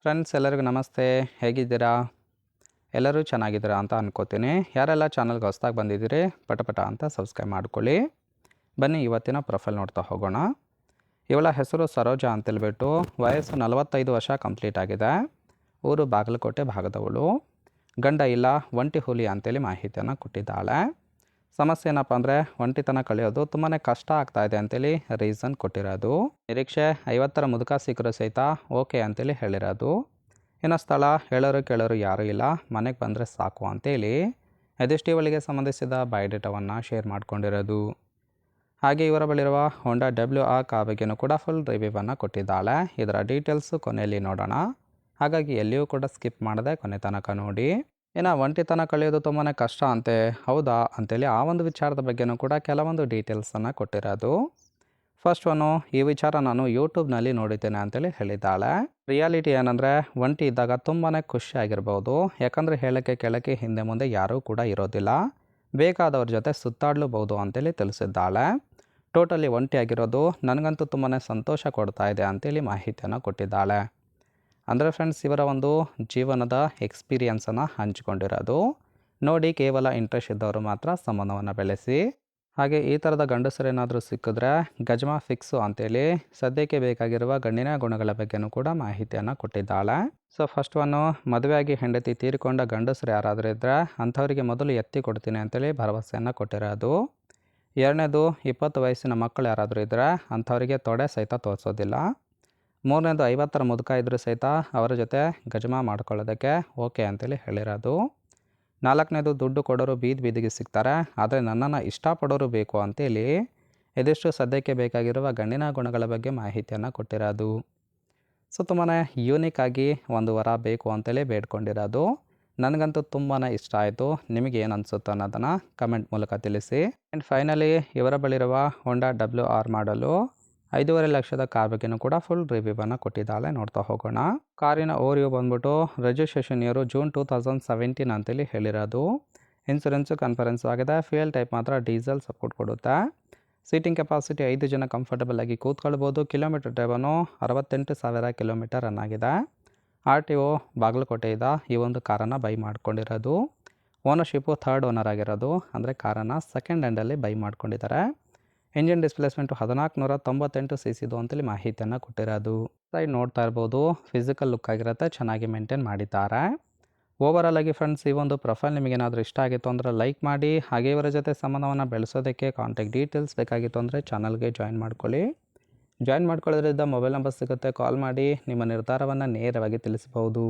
Friends ಎಲ್ಲರಿಗೂ ನಮಸ್ತೆ. ಹೇಗಿದ್ದೀರಾ? ಎಲ್ಲರೂ ಚೆನ್ನಾಗಿದ್ದೀರಾ ಅಂತ ಅನ್ಕೋತೀನಿ. ಯಾರೆಲ್ಲ ಚಾನಲ್ಗೆ ಹೊಸ್ದಾಗಿ ಬಂದಿದ್ದೀರಿ ಪಟ ಅಂತ ಸಬ್ಸ್ಕ್ರೈಬ್ ಮಾಡ್ಕೊಳ್ಳಿ. ಬನ್ನಿ ಇವತ್ತಿನ ಪ್ರೊಫೈಲ್ ನೋಡ್ತಾ ಹೋಗೋಣ. ಇವಳ ಹೆಸರು ಸರೋಜಾ ಅಂತೇಳ್ಬಿಟ್ಟು, ವಯಸ್ಸು 45 ವರ್ಷ ಕಂಪ್ಲೀಟ್ ಆಗಿದೆ. ಊರು ಬಾಗಲಕೋಟೆ ಭಾಗದವಳು. ಗಂಡ ಇಲ್ಲ, ಒಂಟಿ ಹುಲಿ ಅಂತೇಳಿ ಮಾಹಿತಿಯನ್ನು ಕೊಟ್ಟಿದ್ದಾಳೆ. ಸಮಸ್ಯೆ ಏನಪ್ಪ ಅಂದರೆ ಒಂಟಿತನ ಕಳೆಯೋದು ತುಂಬಾ ಕಷ್ಟ ಆಗ್ತಾಯಿದೆ ಅಂತೇಳಿ ರೀಸನ್ ಕೊಟ್ಟಿರೋದು. ನಿರೀಕ್ಷೆ 50ರ ಮುದುಕ ಸಿಕ್ಕರು ಸಹಿತ ಓಕೆ ಅಂತೇಳಿ ಹೇಳಿರೋದು. ಇನ್ನು ಸ್ಥಳ ಹೇಳೋರು ಕೇಳೋರು ಯಾರೂ ಇಲ್ಲ, ಮನೆಗೆ ಬಂದರೆ ಸಾಕು ಅಂತೇಳಿ ಇದಿಷ್ಟು ಇವಳಿಗೆ ಸಂಬಂಧಿಸಿದ ಬಯೋಡೇಟಾವನ್ನು ಶೇರ್ ಮಾಡ್ಕೊಂಡಿರೋದು. ಹಾಗೆ ಇವರ ಬಳಿರುವ ಹೊಂಡಾ WR ಕಾರ್ ಬಗ್ಗೆನೂ ಕೂಡ ಫುಲ್ ರಿವ್ಯೂವನ್ನು ಕೊಟ್ಟಿದ್ದಾಳೆ. ಇದರ ಡೀಟೇಲ್ಸು ಕೊನೆಯಲ್ಲಿ ನೋಡೋಣ. ಹಾಗಾಗಿ ಎಲ್ಲಿಯೂ ಕೂಡ ಸ್ಕಿಪ್ ಮಾಡದೆ ಕೊನೆ ತನಕ ನೋಡಿ. ಇನ್ನು ಒಂಟಿತನ ಕಳೆಯೋದು ತುಂಬಾ ಕಷ್ಟ ಅಂತೆ, ಹೌದಾ ಅಂತೇಳಿ ಆ ಒಂದು ವಿಚಾರದ ಬಗ್ಗೆನೂ ಕೂಡ ಕೆಲವೊಂದು ಡೀಟೇಲ್ಸನ್ನು ಕೊಟ್ಟಿರೋದು. ಫಸ್ಟ್ ಈ ವಿಚಾರ ನಾನು ಯೂಟ್ಯೂಬ್ನಲ್ಲಿ ನೋಡಿದ್ದೇನೆ ಅಂತೇಳಿ ಹೇಳಿದ್ದಾಳೆ. ರಿಯಾಲಿಟಿ ಏನಂದರೆ ಒಂಟಿ ಇದ್ದಾಗ ತುಂಬಾ ಖುಷಿಯಾಗಿರ್ಬೋದು. ಯಾಕಂದರೆ ಹೇಳೋಕ್ಕೆ ಕೇಳೋಕ್ಕೆ ಹಿಂದೆ ಮುಂದೆ ಯಾರೂ ಕೂಡ ಇರೋದಿಲ್ಲ, ಬೇಕಾದವ್ರ ಜೊತೆ ಸುತ್ತಾಡಲೂಬಹುದು ಅಂತೇಳಿ ತಿಳಿಸಿದ್ದಾಳೆ. ಟೋಟಲಿ ಒಂಟಿಯಾಗಿರೋದು ನನಗಂತೂ ತುಂಬಾ ಸಂತೋಷ ಕೊಡ್ತಾ ಇದೆ ಅಂತೇಳಿ ಮಾಹಿತಿಯನ್ನು ಕೊಟ್ಟಿದ್ದಾಳೆ. ಅಂದರೆ ಫ್ರೆಂಡ್ಸ್ ಇವರ ಒಂದು ಜೀವನದ ಎಕ್ಸ್ಪೀರಿಯನ್ಸನ್ನು ಹಂಚಿಕೊಂಡಿರೋದು ನೋಡಿ. ಕೇವಲ ಇಂಟ್ರೆಸ್ಟ್ ಇದ್ದವರು ಮಾತ್ರ ಸಂಬಂಧವನ್ನು ಬೆಳೆಸಿ. ಹಾಗೆ ಈ ಥರದ ಗಂಡಸರೇನಾದರೂ ಸಿಕ್ಕಿದ್ರೆ ಗಜಮಾ ಫಿಕ್ಸು ಅಂತೇಳಿ ಸದ್ಯಕ್ಕೆ ಬೇಕಾಗಿರುವ ಗಂಡಿನ ಗುಣಗಳ ಬಗ್ಗೆನೂ ಕೂಡ ಮಾಹಿತಿಯನ್ನು ಕೊಟ್ಟಿದ್ದಾಳೆ. ಸೊ ಫಸ್ಟ್ ಮದುವೆಯಾಗಿ ಹೆಂಡತಿ ತೀರಿಕೊಂಡ ಗಂಡಸರು ಯಾರಾದರೂ ಇದ್ದರೆ ಅಂಥವರಿಗೆ ಮೊದಲು ಎತ್ತಿ ಕೊಡ್ತೀನಿ ಅಂತೇಳಿ ಭರವಸೆಯನ್ನು ಕೊಟ್ಟಿರೋದು. ಎರಡನೇದು 20 ವಯಸ್ಸಿನ ಮಕ್ಕಳು ಯಾರಾದರೂ ಇದ್ದರೆ ಅಂಥವರಿಗೆ ತೊಡೆ ಸಹಿತ ತೋರಿಸೋದಿಲ್ಲ. ಮೂರನೇದು 50ರ ಮುದುಕ ಇದ್ದರೂ ಸಹಿತ ಅವರ ಜೊತೆ ಗಜಮಾ ಮಾಡ್ಕೊಳ್ಳೋದಕ್ಕೆ ಓಕೆ ಅಂತೇಳಿ ಹೇಳಿರೋದು. ನಾಲ್ಕನೇದು ದುಡ್ಡು ಕೊಡೋರು ಬೀದಿಗೆ ಸಿಗ್ತಾರೆ, ಆದರೆ ನನ್ನನ್ನು ಇಷ್ಟಪಡೋರು ಬೇಕು ಅಂತೇಳಿ ಇದಿಷ್ಟು ಸದ್ಯಕ್ಕೆ ಬೇಕಾಗಿರುವ ಗಂಡಿನ ಗುಣಗಳ ಬಗ್ಗೆ ಮಾಹಿತಿಯನ್ನು ಕೊಟ್ಟಿರೋದು. ಸೊ ತುಂಬಾ ಯೂನಿಕ್ ಆಗಿ ಒಂದು ವರ ಬೇಕು ಅಂತೇಳಿ ಬೇಡ್ಕೊಂಡಿರೋದು. ನನಗಂತೂ ತುಂಬಾ ಇಷ್ಟ ಆಯಿತು. ನಿಮಗೆ ಏನು ಅನಿಸುತ್ತೋ ಅನ್ನೋದನ್ನು ಕಮೆಂಟ್ ಮೂಲಕ ತಿಳಿಸಿ. ಆ್ಯಂಡ್ ಫೈನಲಿ ಇವರ ಬಳಿರುವ ಹೊಂಡಾ WR ಮಾಡಲು 5.5 ಲಕ್ಷದ ಕಾರ್ ಬಗ್ಗೆನೂ ಕೂಡ ಫುಲ್ ರಿವ್ಯೂವನ್ನು ಕೊಟ್ಟಿದ್ದಾಳೆ. ನೋಡ್ತಾ ಹೋಗೋಣ. ಕಾರಿನ ಓರಿಯೋ ಬಂದ್ಬಿಟ್ಟು ರಿಜಿಸ್ಟ್ರೇಷನ್ ಇಯರು ಜೂನ್ 2017 ಅಂತೇಳಿ ಹೇಳಿರೋದು. ಇನ್ಸೂರೆನ್ಸು ಕನ್ಫರೆನ್ಸ್ ಆಗಿದೆ. ಫ್ಯೂಯಲ್ ಟೈಪ್ ಮಾತ್ರ ಡೀಸೆಲ್ ಸಪೋರ್ಟ್ ಕೊಡುತ್ತೆ. ಸೀಟಿಂಗ್ ಕೆಪಾಸಿಟಿ 5 ಜನ ಕಂಫರ್ಟಬಲ್ ಆಗಿ ಕೂತ್ಕೊಳ್ಬೋದು. ಕಿಲೋಮೀಟರ್ ಡ್ರೈವನ್ನು 68,000 ಕಿಲೋಮೀಟರ್ ರನ್ ಆಗಿದೆ. RTO ಬಾಗಲಕೋಟೆಯಿಂದ ಈ ಒಂದು ಕಾರನ್ನು ಬೈ ಮಾಡ್ಕೊಂಡಿರೋದು. ಓನರ್ಶಿಪ್ಪು 3rd ಓನರ್ ಆಗಿರೋದು, ಅಂದರೆ ಕಾರನ್ನು ಸೆಕೆಂಡ್ ಹ್ಯಾಂಡಲ್ಲಿ ಬೈ ಮಾಡ್ಕೊಂಡಿದ್ದಾರೆ. ಇಂಜಿನ್ ಡಿಸ್ಪ್ಲೇಸ್ಮೆಂಟು 1498 cc ಅಂತೇಳಿ ಮಾಹಿತಿಯನ್ನು ಕೊಟ್ಟಿರೋದು. ಸೈಡ್ ನೋಡ್ತಾ ಇರ್ಬೋದು, ಫಿಸಿಕಲ್ ಲುಕ್ ಆಗಿರುತ್ತೆ, ಚೆನ್ನಾಗಿ ಮೇಂಟೈನ್ ಮಾಡಿದ್ದಾರೆ. ಓವರಾಲ್ ಆಗಿ ಫ್ರೆಂಡ್ಸ್ ಈ ಒಂದು ಪ್ರೊಫೈಲ್ ನಿಮಗೇನಾದರೂ ಇಷ್ಟ ಆಗಿತ್ತು ಅಂದರೆ ಲೈಕ್ ಮಾಡಿ. ಹಾಗೆ ಇವರ ಜೊತೆ ಸಂಬಂಧವನ್ನು ಬೆಳೆಸೋದಕ್ಕೆ ಕಾಂಟ್ಯಾಕ್ಟ್ ಡೀಟೇಲ್ಸ್ ಬೇಕಾಗಿತ್ತು ಅಂದರೆ ಚಾನಲ್ಗೆ ಜಾಯಿನ್ ಮಾಡ್ಕೊಳ್ಳಿ. ಜಾಯಿನ್ ಮಾಡ್ಕೊಳ್ಳೋದ್ರಿಂದ ಮೊಬೈಲ್ ನಂಬರ್ ಸಿಗುತ್ತೆ, ಕಾಲ್ ಮಾಡಿ ನಿಮ್ಮ ನಿರ್ಧಾರವನ್ನು ನೇರವಾಗಿ ತಿಳಿಸಬಹುದು.